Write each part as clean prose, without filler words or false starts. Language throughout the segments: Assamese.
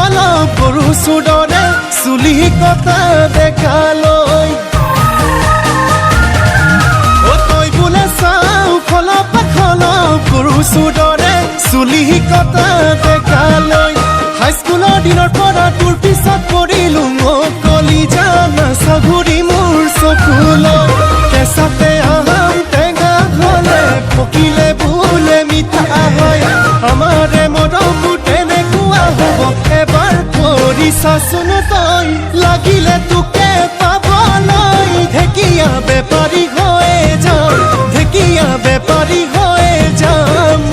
অলপ গৰু চুদৰে চুলি কটা দেখালৈ তই বোলে চাও খলপ খলপ গৰু চুদৰে চুলি কটা দেখালৈ হাইস্কুলৰ দিনৰ পৰা তোৰ পিছত পৰিলো কলিজা নাচা ঘূৰি মোৰ চকুলৈ কেঁচাতে আহাম টেঙা হলে পকিলে বোলে মিঠা হয় আমাৰে মৰমবোৰ তেনেকুৱা হ'ব এবাৰ কৰি চাচোন তই লাগিলে তোকে পাবলৈ ঢেকীয়া বেপাৰী হৈয়ে যাম ঢেকীয়া বেপাৰী হৈয়ে যাম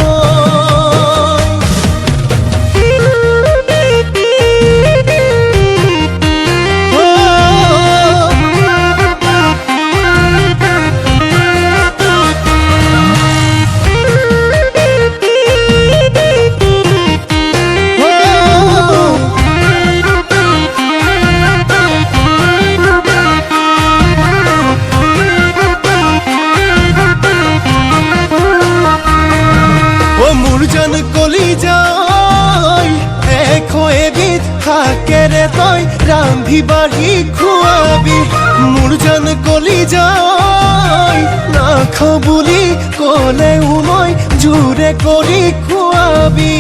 শাকেৰে তই ৰান্ধি বাঢ়ি খুৱাবি মোৰ জান কলিজাই নাখাওঁ বুলি ক'লেও মই জোৰে কৰি খুৱাবি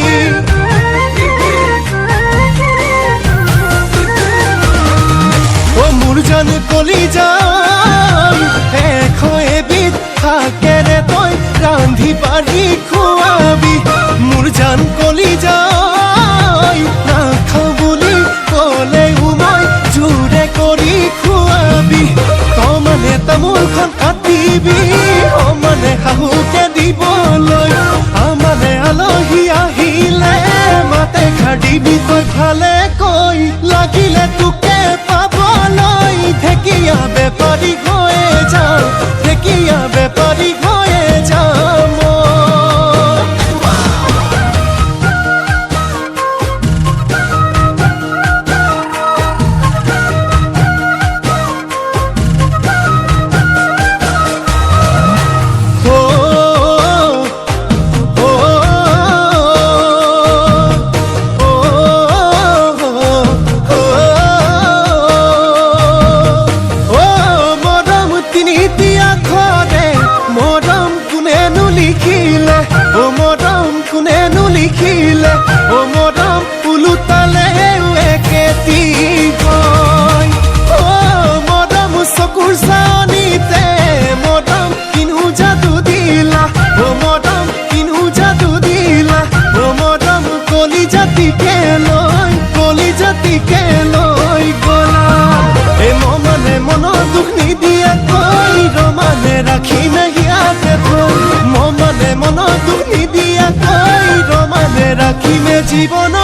মোৰ জান কলিজাই এবিধ শাকেৰে তই ৰান্ধি বাঢ়ি খুৱাবি মোৰ জান কলিজাই নাখাওঁ বুলি ক'লেও মই জোৰে কৰি খুৱাবি তমানে তামোলখন কাটিবি মানে শাহুকে দিবলৈ আমালে আলহী আহিলে মাতে খাদিবি তই ভালে কৈ লাগিলে তোকে পাবলৈ ঢেকীয়া বেপাৰী হৈয়ে যাম ঢেকীয়া বেপাৰী হৈয়ে যাম জীবন